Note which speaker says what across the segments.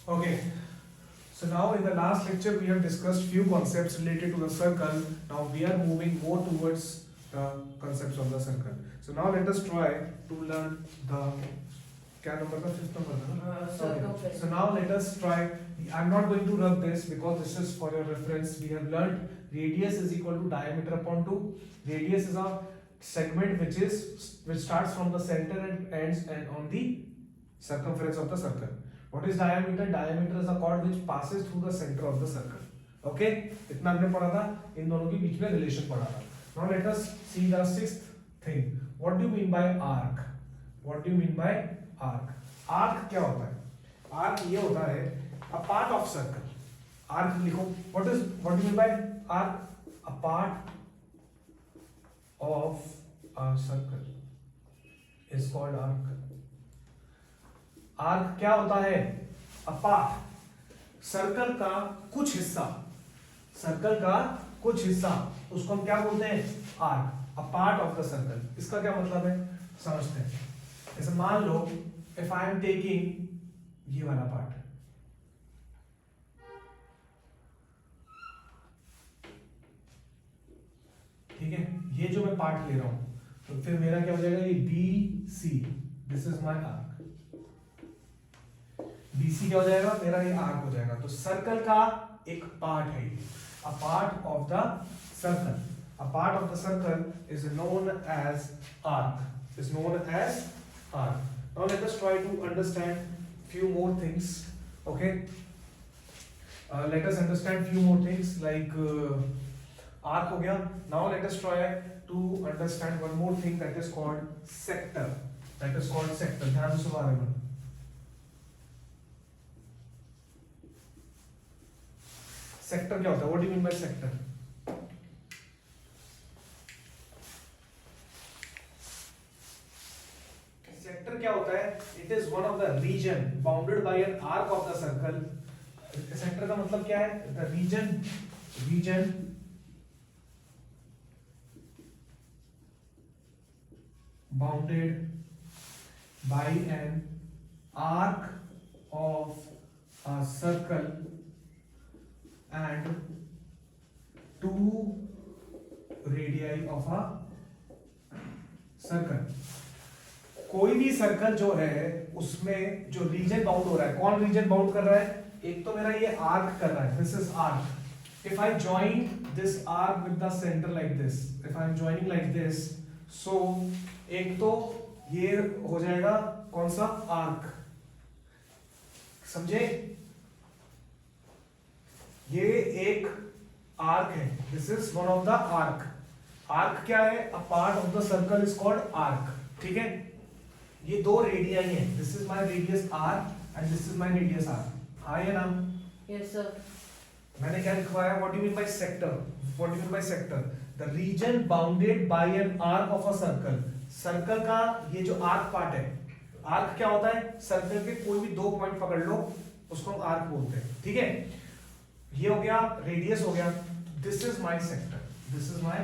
Speaker 1: Okay, so now in the last lecture we have discussed few concepts related to the circle. Now we are moving more towards the concepts of the circle. So now let us try to learn the क्या number था, fifth number था ना? Okay. So now let us try. I'm not going to rub this because this is for your reference. We have learned radius is equal to diameter upon 2. Radius is a segment which starts from the center and ends and on the circumference of the circle. What is diameter? Diameter is a chord which passes through the center of the circle. Okay? इतना हमने पढ़ा था, इन दोनों के बीच में relation पढ़ा था. Now let us see the sixth thing. What do you mean by arc? What do you mean by arc? Arc क्या होता है? Arc ये होता है a part of circle. Arc लिखो. What do you mean by arc? A part of a circle is called arc. Arc क्या होता है? अ पार्ट, सर्कल का कुछ हिस्सा, सर्कल का कुछ हिस्सा, उसको हम क्या बोलते हैं? Arc. A part of the circle. इसका क्या मतलब है समझते हैं. जैसे मान लो इफ आई एम टेकिंग ये वाला पार्ट, ठीक है, ये जो मैं पार्ट ले रहा हूं तो फिर मेरा क्या हो जाएगा? ये B C, this is my arc. BC क्या हो जाएगा? मेरा ये आर्क हो जाएगा. तो सर्कल का एक पार्ट है ये. A part of the circle. A part of the circle is known as arc. Is known as arc. Now let us try to understand few more things. Okay, let us understand few more things like arc हो गया. Now let us try to understand one more thing that is called sector. That is called sector. ध्यान से सुना रहे. Sector क्या होता है? What do you mean by sector? Sector क्या होता है? It is one of the region bounded by an arc of the circle. Sector का मतलब क्या है? The region bounded by an arc of a circle and two radii of a circle. कोई भी circle जो है उसमें जो रीजन बाउंड हो रहा है, कौन रीजन बाउंड कर रहा है? एक तो मेरा ये आर्क कर रहा है, this is arc. If I join this arc with the center like this, if I am joining like this, so एक तो ये हो जाएगा कौन सा? आर्क. समझे? ये एक आर्क है. This is one of the arc. Arc क्या है? A part of the circle is called arc. ठीक है, ये दो रेडियाई हैं. This is my radius R and this is my radius R. हाँ या ना?
Speaker 2: Yes sir.
Speaker 1: मैंने क्या लिखवाया? What do you mean by sector? What do you mean by sector? The region bounded by an arc of a circle. Circle का ये जो arc part है, आर्क क्या होता है? सर्कल के कोई भी दो पॉइंट पकड़ लो, उसको हम आर्क बोलते हैं. ठीक है, ये हो गया, रेडियस हो गया. This is my sector. This is my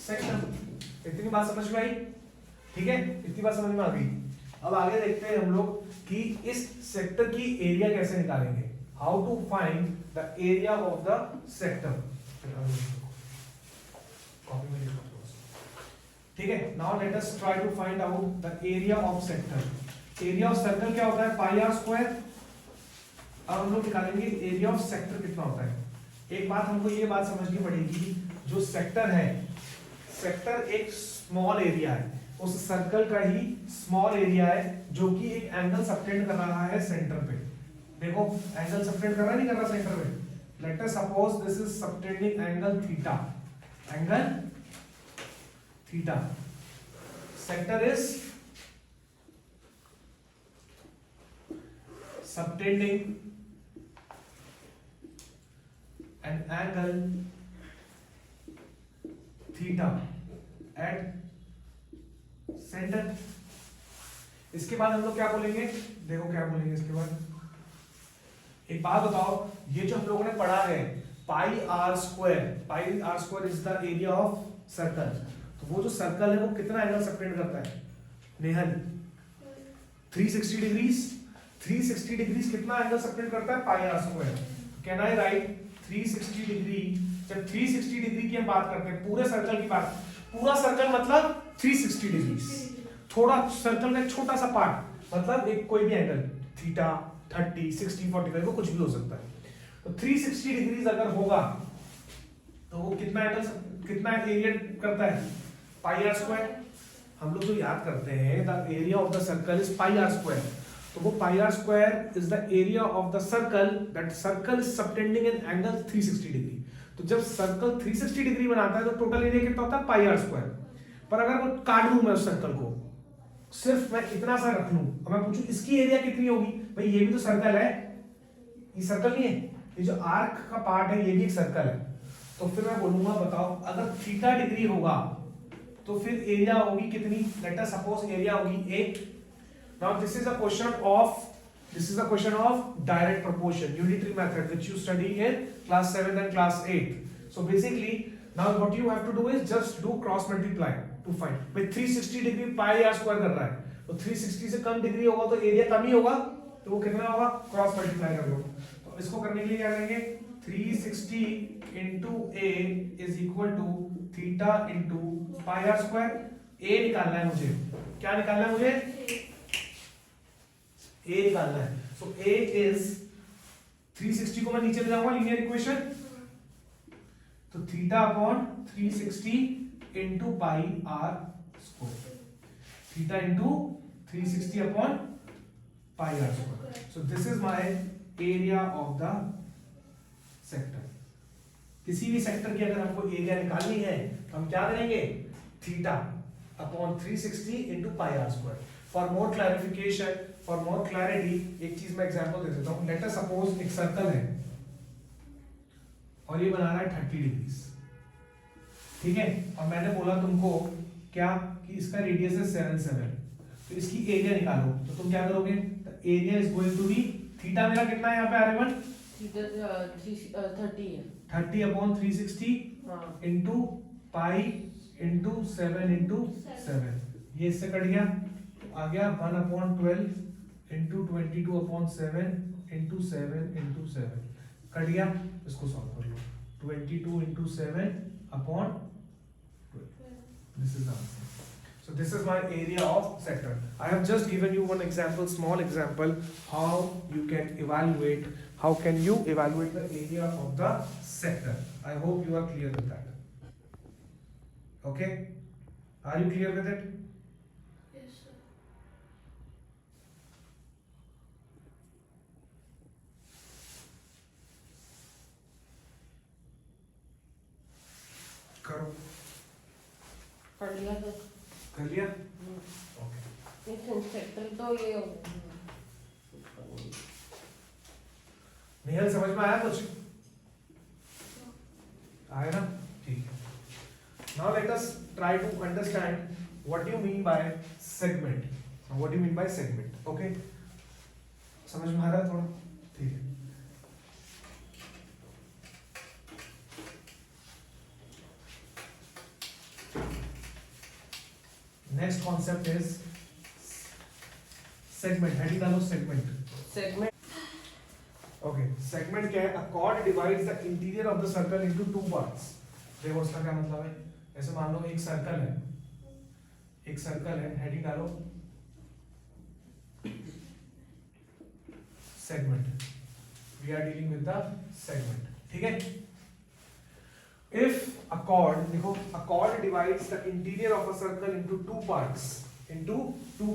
Speaker 1: sector. इतनी बात समझ में आई? ठीक है, इतनी बात समझ में आ गई. अब आगे देखते हैं हम लोग कि इस सेक्टर की एरिया कैसे निकालेंगे. How to find the area of the sector. Copy में लिखो. ठीक है, now let us try to find out the area of sector. Area of circle क्या होता है? Pi are square. अब हम लोग निकालेंगे एरिया ऑफ सेक्टर कितना होता है. एक बात हमको ये बात समझनी पड़ेगी, जो सेक्टर है, सेक्टर एक स्मॉल एरिया है, उस सर्कल का ही स्मॉल एरिया है जो कि एक एंगल सबटेंड कर रहा है सेंटर पे. देखो एंगल सबटेंड कर रहा है, नहीं कर रहा सेंटर पे. Late us suppose this is subtending angle theta. Angle theta. Sector is subtending an angle theta at center. इसके बाद हम लोग क्या बोलेंगे? देखो क्या बोलेंगे इसके बाद. एक बात बताओ, ये जो हम लोगों ने पढ़ा है pi are square is the area of circle, तो वो जो सर्कल है वो कितना एंगल सबटेंड करता है नेहल? 360 डिग्रीज। 360 डिग्रीज कितना एंगल सबटेंड करता है? Pi are square. Can I write 360 degree? जब 360 डिग्री की हम बात करते हैं पूरे सर्कल की बात, पूरा सर्कल मतलब 360 डिग्रीज, थोड़ा सर्कल का एक छोटा सा पार्ट मतलब एक कोई भी एंगल, थीटा, 30, 60, 45 वो कुछ भी हो सकता है। तो 360 डिग्रीज अगर होगा तो वो कितना एंगल, कितना एरिया करता है? Pi are square. हम लोग जो याद करते हैं the area of the circle is pi are square, तो वो pi are square is the area of the circle, that circle is subtending an angle 360 degree. तो जब सर्कल 360 डिग्री बनाता है तो टोटल एरिया कितना होता है? Pi are square. पर अगर वो काट दूं मैं उस सर्कल को, सिर्फ मैं इतना सा रख लूं और मैं पूछूं इसकी एरिया कितनी होगी, भाई ये भी तो सर्कल है, ये सर्कल नहीं है, ये जो आर्क का पार्ट है ये भी एक सर्कल है। तो फिर मैं बोलूंगा बताओ अगर थीटा डिग्री होगा तो फिर एरिया होगी कितनी? लेट अस सपोज एरिया होगी 1। Now this is a question of direct proportion, unitary method which you study in class 7 and class 8। So basically now what you have to do is just do cross multiply to find. भाई 360 degree pi are square कर रहा है, तो 360 से कम degree होगा तो area कम ही होगा, तो वो कितना होगा? क्रॉस मल्टीप्लाई कर लो। तो इसको करने के लिए क्या करेंगे? 360 into a is equal to theta into pi r square। a निकालना है मुझे, क्या निकालना है मुझे? a निकालना है। so a is 360 को मैं नीचे ले जाऊंगा लीनियर इक्वेशन, तो theta upon 360 into pi r square, theta into 360 upon pi r square। so this is my area of the sector। किसी भी सेक्टर की अगर हमको एरिया निकालनी है तो हम क्या करेंगे? Theta upon 360 into pi are square. For more clarification, for more clarity, एक चीज मैं एग्जांपल दे देता हूं। लेट अस सपोज एक सर्कल है और ये बना रहा है 30 डिग्रीज, ठीक है, और मैंने बोला तुमको क्या कि इसका रेडियस है 7, तो इसकी एरिया निकालो, तो तुम क्या करोगे? Area is going to be, theta मेरा कितना है यहाँ पे आर्यमन?
Speaker 2: 30 है।
Speaker 1: 30 upon 360 into pi into 7 into 7, ये इससे कट गया तो आ गया 1 upon 12 into 22 upon 7 into 7 into 7, cut गया। इसको सॉल्व कर लो, 22 into 7 upon 12, this is the answer. So this is my area of sector. I have just given you one example, small example, how you can evaluate the area of the sector. I hope you are clear with that. Okay? Are you clear with it?
Speaker 2: Yes, sir.
Speaker 1: करो,
Speaker 2: पढ़ लिया तो
Speaker 1: कर लिया? Okay.
Speaker 2: एक sector तो ये
Speaker 1: नेहल समझ में आया कुछ? आया ना? ठीक है। Now let us try to understand what do you mean by segment. What do you mean by segment? Okay? समझ में आ रहा है थोड़ा? ठीक है। Next concept is segment. Heading डालो segment. Okay, segment क्या है? A chord divides the interior of the circle into two parts. देखो उसका क्या मतलब है? ऐसे मान लो एक सर्कल है, हेडिंग डालो segment. We are dealing with the segment. ठीक है? If a chord, देखो, a chord divides the interior of a circle into two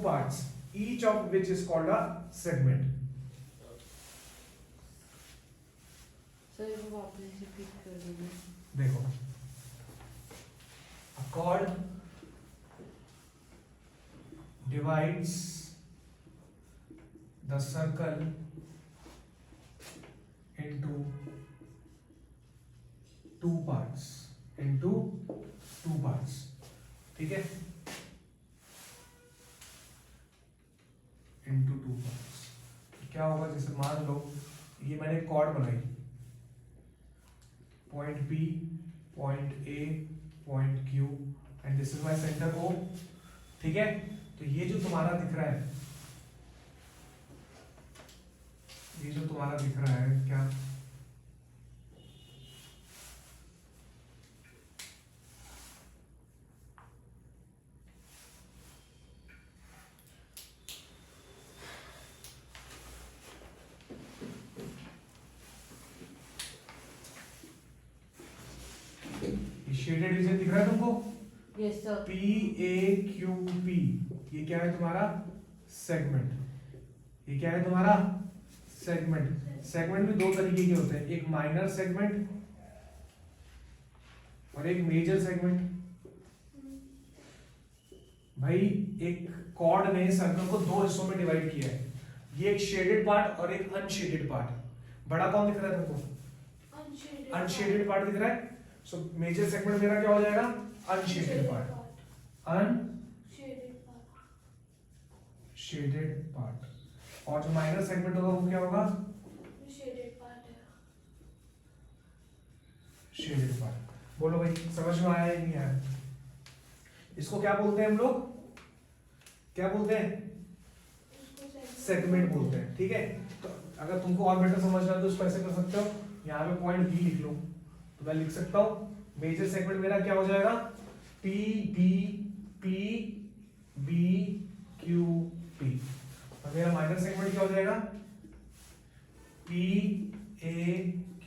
Speaker 1: parts, each of which is called a segment.
Speaker 2: Sir वो वापस repeat कर दीजिए।
Speaker 1: देखो, a chord divides the circle into two parts, ठीक है? into two parts क्या होगा? जैसे मान लो ये मैंने कॉर्ड बनाई, point B, point A, point Q and this is my centre O, ठीक है। तो ये जो तुम्हारा दिख रहा है, ये जो तुम्हारा दिख रहा है क्या, शेडेड रीजन दिख रहा है तुमको,
Speaker 2: यस सर।
Speaker 1: PAQP, ये क्या है तुम्हारा सेगमेंट, ये क्या है तुम्हारा सेगमेंट। सेगमेंट भी दो तरीके के होते हैं, एक माइनर सेगमेंट और एक मेजर सेगमेंट। भाई एक कॉर्ड ने सर्कल को दो हिस्सों में डिवाइड किया है, ये एक शेडेड पार्ट और एक अनशेडेड पार्ट। बड़ा कौन दिख रहा है तुमको, अनशेडेड पार्ट दिख रहा है। सो मेजर सेगमेंट मेरा क्या हो जाएगा, अनशेडेड पार्ट, अनशेडेड पार्ट। और जो माइनर सेगमेंट होगा वो क्या होगा, शेडेड पार्ट। बोलो भाई समझ में आया या नहीं आया। इसको क्या बोलते हैं हम लोग, क्या बोलते हैं, सेगमेंट बोलते हैं, ठीक है। तो अगर तुमको और बेटर समझना है तो इसको ऐसे कर सकते हो, यहाँ पे पॉइंट बी लिख लो, तो मैं लिख सकता हूँ मेजर सेगमेंट मेरा क्या हो जाएगा, P B P B Q P, और मेरा माइनर सेगमेंट क्या हो जाएगा, P A Q।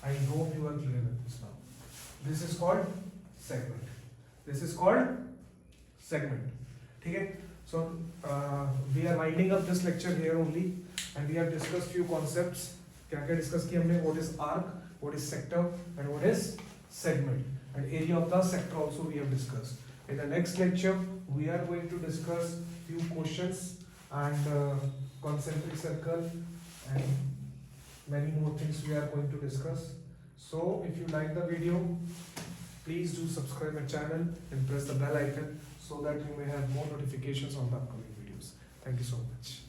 Speaker 1: I hope you are clear with this now. This is called segment. This is called segment. ठीक है? So we are winding up this lecture here only, and we have discussed few concepts. क्या क्या discuss किया हमने, what is arc, what is sector, and what is segment, and area of the sector also we have discussed. In the next lecture, we are going to discuss few questions and concentric circle and many more things we are going to discuss. So if you like the video, please do subscribe my channel and press the bell icon so that you may have more notifications on the upcoming videos. Thank you so much.